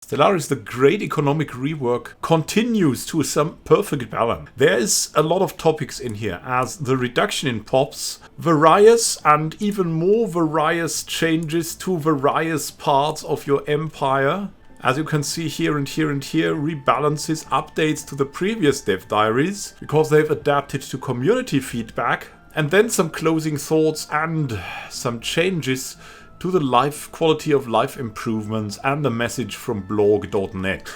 Stellaris, the great economic rework, continues to some perfect balance. There is a lot of topics in here, as the reduction in pops, various and even more various changes to various parts of your empire. As you can see here and here and here, rebalances, updates to the previous dev diaries, because they've adapted to community feedback, and then some closing thoughts and some changes to the quality of life improvements and the message from blog.net.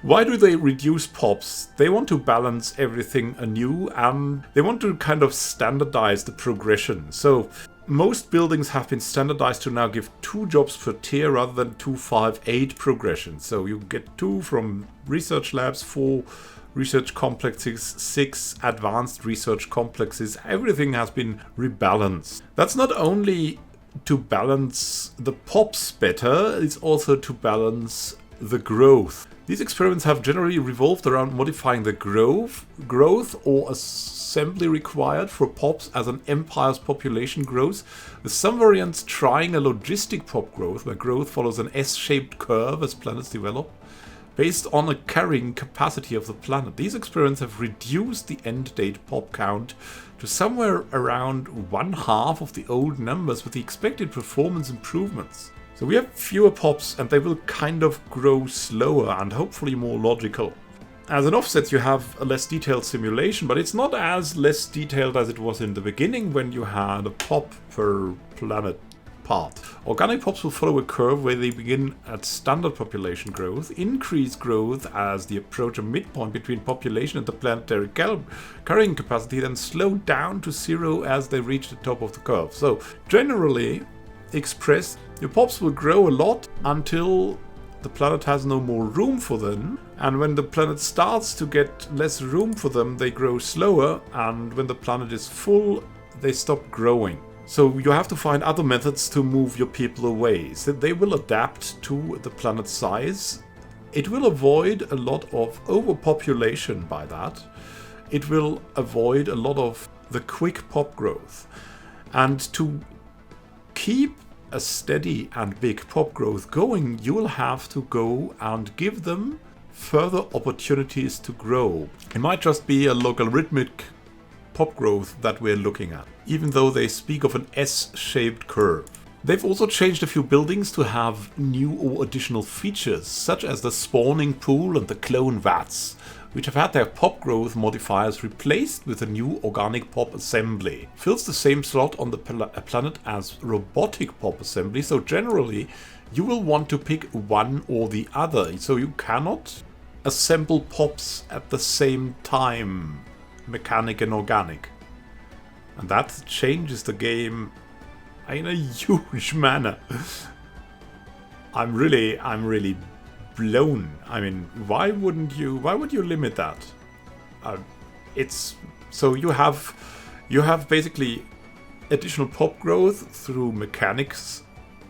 Why do they reduce pops? They want to balance everything anew, and they want to kind of standardize the progression. So most buildings have been standardized to now give 2 jobs per tier rather than 2, 5, 8 progressions. So you get 2 from research labs, 4 research complexes, 6 advanced research complexes. Everything has been rebalanced. That's not only to balance the pops better, it's also to balance the growth. These experiments have generally revolved around modifying the growth or assembly required for pops as an empire's population grows, with some variants trying a logistic pop growth, where growth follows an S-shaped curve as planets develop, based on a carrying capacity of the planet. These experiments have reduced the end-date pop count to somewhere around 1/2 of the old numbers, with the expected performance improvements. So we have fewer pops, and they will kind of grow slower and hopefully more logical. As an offset, you have a less detailed simulation, but it's not as less detailed as it was in the beginning when you had a pop per planet part. Organic pops will follow a curve where they begin at standard population growth, increase growth as they approach a midpoint between population and the planetary carrying capacity, then slow down to 0 as they reach the top of the curve. So generally expressed, your pops will grow a lot until the planet has no more room for them, and when the planet starts to get less room for them, they grow slower, and when the planet is full, they stop growing. So you have to find other methods to move your people away. So they will adapt to the planet's size. It will avoid a lot of overpopulation by that. It will avoid a lot of the quick pop growth. And to keep a steady and big pop growth going, you will have to go and give them further opportunities to grow. It might just be a logarithmic pop growth that we're looking at, even though they speak of an S-shaped curve. They've also changed a few buildings to have new or additional features, such as the spawning pool and the clone vats, which have had their pop growth modifiers replaced with a new organic pop assembly. Fills the same slot on the planet as robotic pop assembly, so generally you will want to pick one or the other, so you cannot assemble pops at the same time, mechanic and organic. And that changes the game in a huge manner. I'm really blown. I mean, why would you limit that? It's so you have basically additional pop growth through mechanics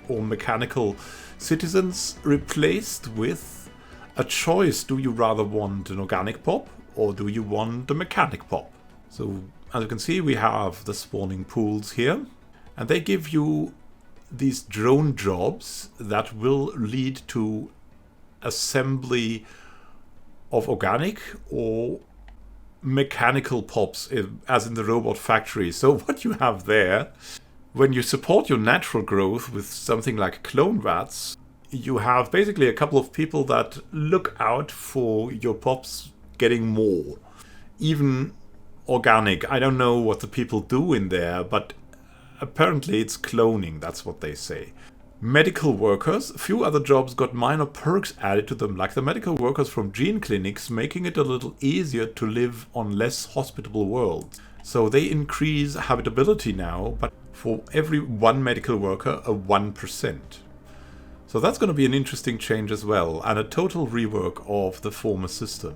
or mechanical citizens replaced with a choice. Do you rather want an organic pop or do you want a mechanic pop? So as you can see, we have the spawning pools here, and they give you these drone jobs that will lead to assembly of organic or mechanical pops, as in the robot factory. So what you have there, when you support your natural growth with something like clone vats, you have basically a couple of people that look out for your pops getting more. Even organic, I don't know what the people do in there, but apparently it's cloning, that's what they say. Medical workers, a few other jobs got minor perks added to them, like the medical workers from gene clinics, making it a little easier to live on less hospitable worlds. So they increase habitability now, but for every one medical worker, a 1%. So that's going to be an interesting change as well, and a total rework of the former system.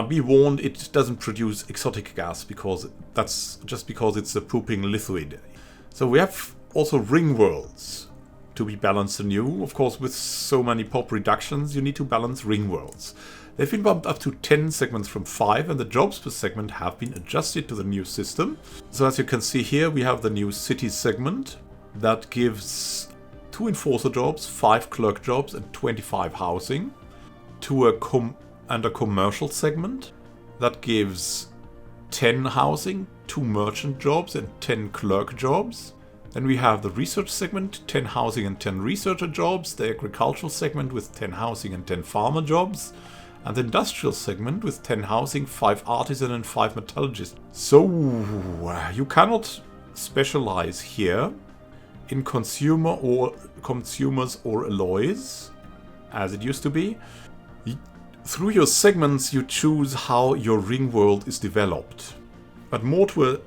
Be warned, it doesn't produce exotic gas, because that's just because it's a pooping lithoid. So we have also ring worlds to be balanced anew. Of course, with so many pop reductions, you need to balance ring worlds. They've been bumped up to 10 segments from 5, and the jobs per segment have been adjusted to the new system. So as you can see here, we have the new city segment that gives 2 enforcer jobs, 5 clerk jobs, and 25 housing. To a commercial segment that gives 10 housing, 2 merchant jobs, and 10 clerk jobs. Then we have the research segment, 10 housing and 10 researcher jobs. The agricultural segment with 10 housing and 10 farmer jobs. And the industrial segment with 10 housing, 5 artisan, and 5 metallurgist. So you cannot specialize here in consumers or alloys, as it used to be. Through your segments, you choose how your ring world is developed, but more to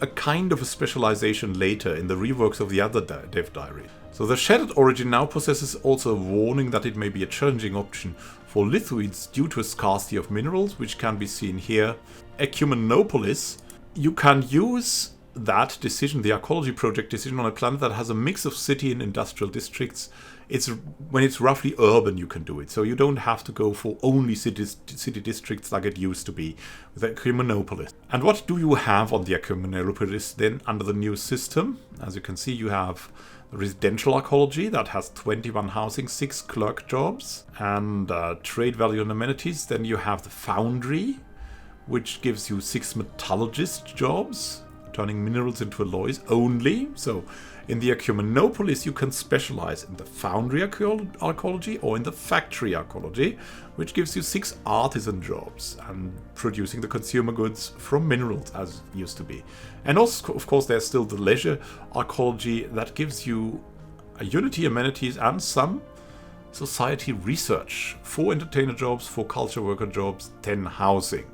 a kind of a specialization later in the reworks of the other dev diary. So the shattered origin now possesses also a warning that it may be a challenging option for lithoids due to a scarcity of minerals, which can be seen here. Ecumenopolis, you can use that decision, the archaeology project decision, on a planet that has a mix of city and industrial districts. When it's roughly urban, you can do it. So you don't have to go for only city districts like it used to be with Ecumenopolis. And what do you have on the Ecumenopolis then under the new system? As you can see, you have the residential archaeology that has 21 housing, 6 clerk jobs, and trade value and amenities. Then you have the foundry, which gives you 6 metallurgist jobs, turning minerals into alloys only. So in the Ecumenopolis, you can specialize in the foundry archaeology or in the factory archaeology, which gives you 6 artisan jobs and producing the consumer goods from minerals, as it used to be. And also, of course, there's still the leisure archaeology that gives you a unity, amenities, and some society research. 4 entertainer jobs, 4 culture worker jobs, 10 housing.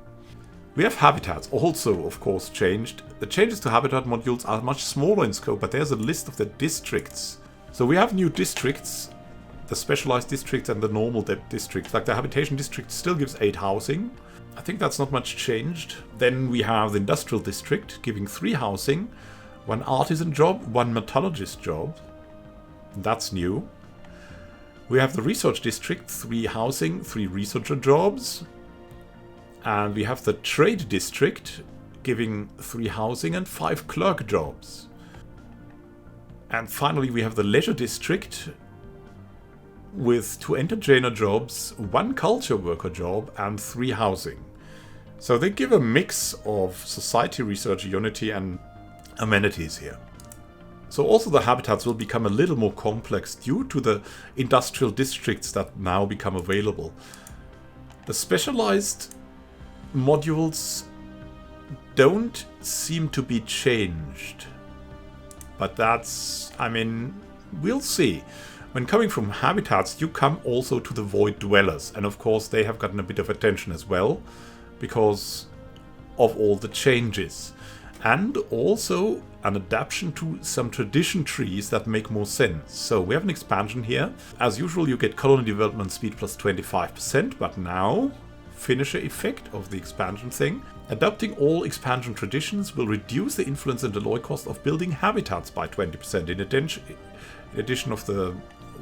We have habitats also, of course, changed. The changes to habitat modules are much smaller in scope, but there's a list of the districts. So we have new districts, the specialized districts and the normal districts. Like the habitation district still gives 8 housing. I think that's not much changed. Then we have the industrial district giving 3 housing, 1 artisan job, 1 metallurgist job. That's new. We have the research district, 3 housing, 3 researcher jobs. And we have the trade district giving 3 housing and 5 clerk jobs. And finally we have the leisure district with 2 entertainer jobs, 1 culture worker job, and 3 housing. So they give a mix of society research, unity, and amenities here. So also the habitats will become a little more complex due to the industrial districts that now become available. The specialized modules don't seem to be changed, but we'll see. When coming from habitats, you come also to the void dwellers, and of course they have gotten a bit of attention as well because of all the changes, and also an adaptation to some tradition trees that make more sense. So we have an expansion here. As usual, you get colony development speed plus 25%, but now finisher effect of the expansion thing. Adopting all expansion traditions will reduce the influence and alloy cost of building habitats by 20% in addition of the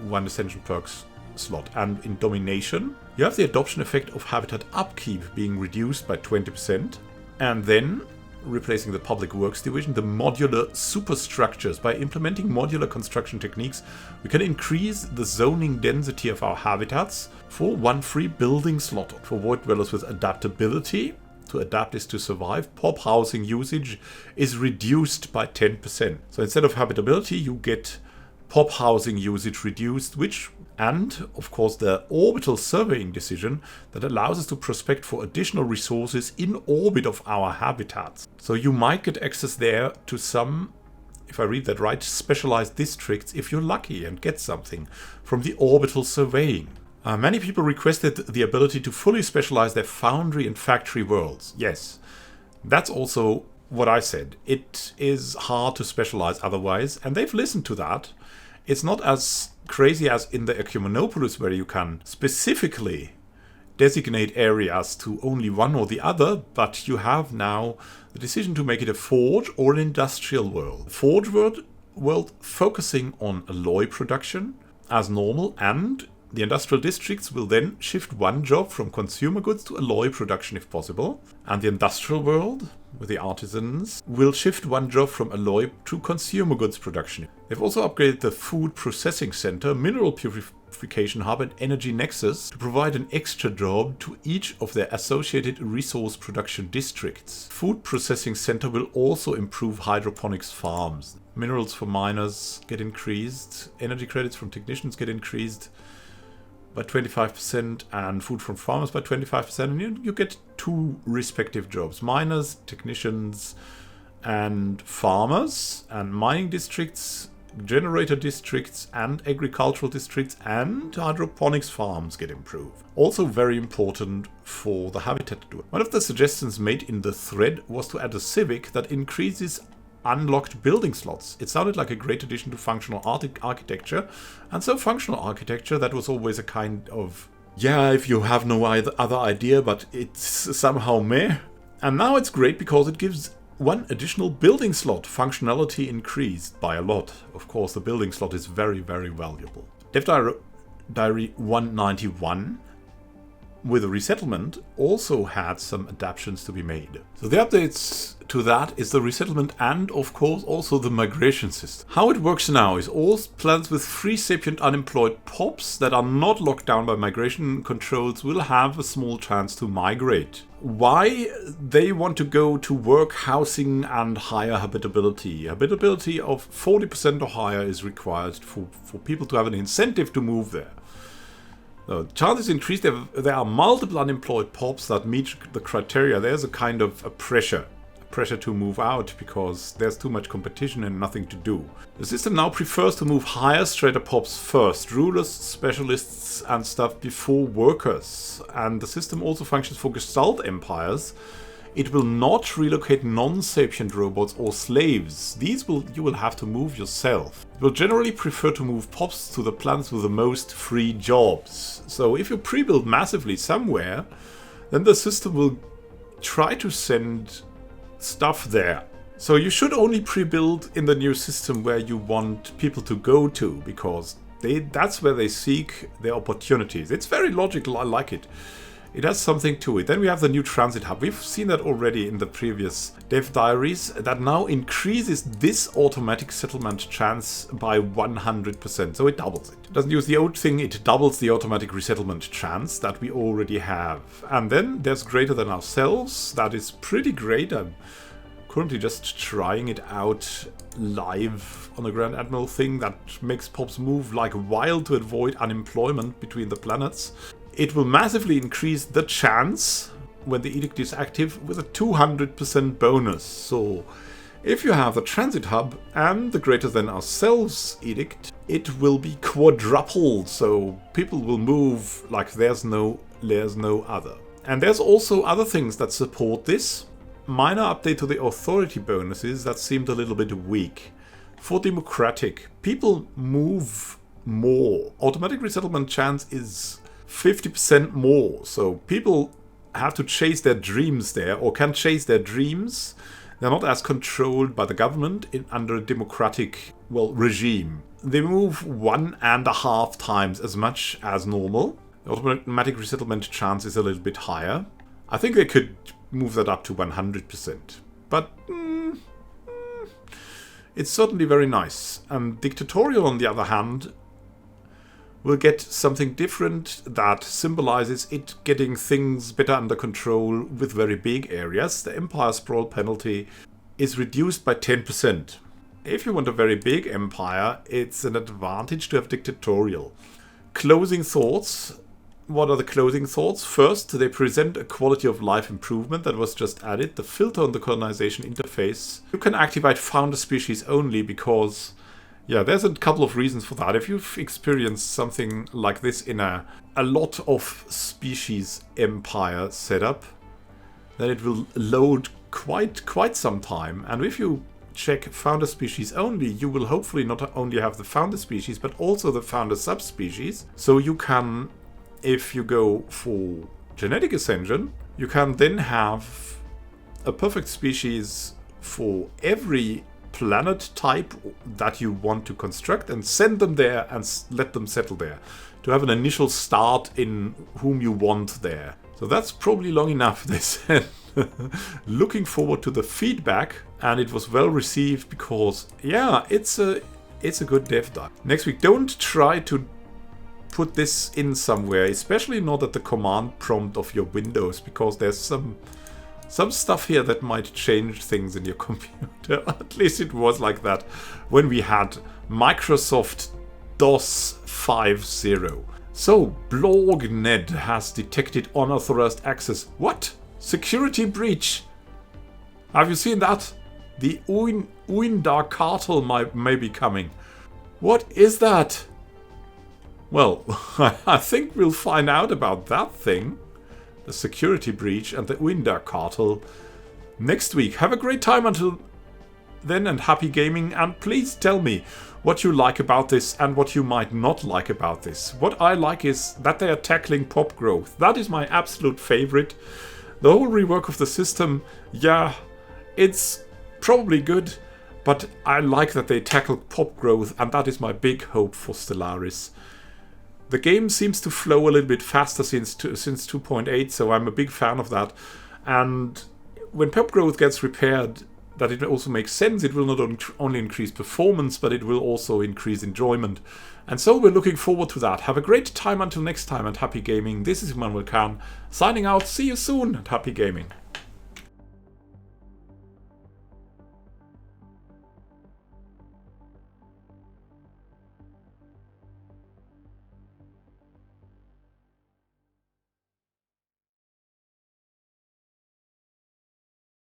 1 ascension perks slot. And in domination, you have the adoption effect of habitat upkeep being reduced by 20%. And then, replacing the public works division, the modular superstructures. By implementing modular construction techniques, we can increase the zoning density of our habitats for 1 free building slot. For void dwellers with adaptability, to adapt is to survive, pop housing usage is reduced by 10%. So instead of habitability, you get pop housing usage reduced, and of course the orbital surveying decision that allows us to prospect for additional resources in orbit of our habitats. So you might get access there to some, if I read that right, specialized districts if you're lucky and get something from the orbital surveying. Many people requested the ability to fully specialize their foundry and factory worlds. Yes, that's also what I said. It is hard to specialize otherwise, and they've listened to that. It's not as crazy as in the Ecumenopolis, where you can specifically designate areas to only one or the other, but you have now the decision to make it a forge or an industrial world. Forge world focusing on alloy production as normal, and the industrial districts will then shift 1 job from consumer goods to alloy production if possible. And the industrial world with the artisans, will shift one job from alloy to consumer goods production. They've also upgraded the food processing center, mineral purification hub and energy nexus to provide an extra job to each of their associated resource production districts. Food processing center will also improve hydroponics farms. Minerals for miners get increased, energy credits from technicians get increased by 25%, and food from farmers by 25%, and you get 2 respective jobs. Miners, technicians, and farmers, and mining districts, generator districts, and agricultural districts, and hydroponics farms get improved. Also very important for the habitat. One of the suggestions made in the thread was to add a civic that increases unlocked building slots. It sounded like a great addition to functional architecture, and so functional architecture, that was always a kind of, yeah, if you have no other idea, but it's somehow meh. And now it's great because it gives 1 additional building slot. Functionality increased by a lot. Of course, the building slot is very, very valuable. Dev Diary 191 with a resettlement also had some adaptations to be made. So the updates to that is the resettlement and of course also the migration system. How it works now is all planets with free sapient unemployed POPs that are not locked down by migration controls will have a small chance to migrate. Why? They want to go to work, housing and higher habitability. Habitability of 40% or higher is required for people to have an incentive to move there. The chances increase. There are multiple unemployed POPs that meet the criteria. There's a kind of a pressure to move out because there's too much competition and nothing to do. The system now prefers to move higher strata POPs first, rulers, specialists and stuff before workers. And the system also functions for Gestalt empires. It will not relocate non-sapient robots or slaves. These you will have to move yourself. It will generally prefer to move POPs to the planets with the most free jobs. So if you pre-build massively somewhere, then the system will try to send stuff there. So you should only pre-build in the new system where you want people to go to, because that's where they seek their opportunities. It's very logical, I like it. It has something to it. Then we have the new transit hub. We've seen that already in the previous dev diaries. That now increases this automatic settlement chance by 100%. So it doubles it. It doesn't use the old thing. It doubles the automatic resettlement chance that we already have. And then there's greater than ourselves. That is pretty great. I'm currently just trying it out live on the Grand Admiral thing that makes POPs move like wild to avoid unemployment between the planets. It will massively increase the chance when the edict is active with a 200% bonus. So if you have the transit hub and the greater than ourselves edict, it will be quadrupled. So people will move like there's no other. And there's also other things that support this. Minor update to the authority bonuses that seemed a little bit weak. For democratic, people move more. Automatic resettlement chance is 50% more, so people have to chase their dreams there, or can chase their dreams. They're not as controlled by the government under a democratic, regime. They move 1.5 times as much as normal. The automatic resettlement chance is a little bit higher. I think they could move that up to 100%, but it's certainly very nice. And dictatorial, on the other hand, will get something different that symbolizes it getting things better under control with very big areas. The empire sprawl penalty is reduced by 10%. If you want a very big empire, it's an advantage to have dictatorial. Closing thoughts. What are the closing thoughts? First, they present a quality of life improvement that was just added. The filter on the colonization interface. You can activate founder species only because, yeah, there's a couple of reasons for that. If you've experienced something like this in a lot of species empire setup, then it will load quite some time. And if you check founder species only, you will hopefully not only have the founder species, but also the founder subspecies. So you can, if you go for genetic ascension, you can then have a perfect species for every planet type that you want to construct and send them there and let them settle there to have an initial start in whom you want there. So that's probably long enough, they said. Looking forward to the feedback, and it was well received because, yeah, it's a good dev dive. Next week, don't try to put this in somewhere, especially not at the command prompt of your Windows, because there's some stuff here that might change things in your computer. At least it was like that when we had Microsoft DOS 5.0. So, BlogNed has detected unauthorized access. What? Security breach. Have you seen that? The Uindar cartel may be coming. What is that? Well, I think we'll find out about that thing. The security breach and the Uindar cartel next week. Have a great time until then, and happy gaming. And please tell me what you like about this and what you might not like about this. What I like is that they are tackling pop growth. That is my absolute favorite. The whole rework of the system, yeah, it's probably good, but I like that they tackle pop growth, and that is my big hope for Stellaris. The game seems to flow a little bit faster since 2.8, so I'm a big fan of that. And when pop growth gets repaired, that it also makes sense. It will not only increase performance, but it will also increase enjoyment. And so we're looking forward to that. Have a great time until next time, and happy gaming. This is Immanuel Can signing out. See you soon, and happy gaming.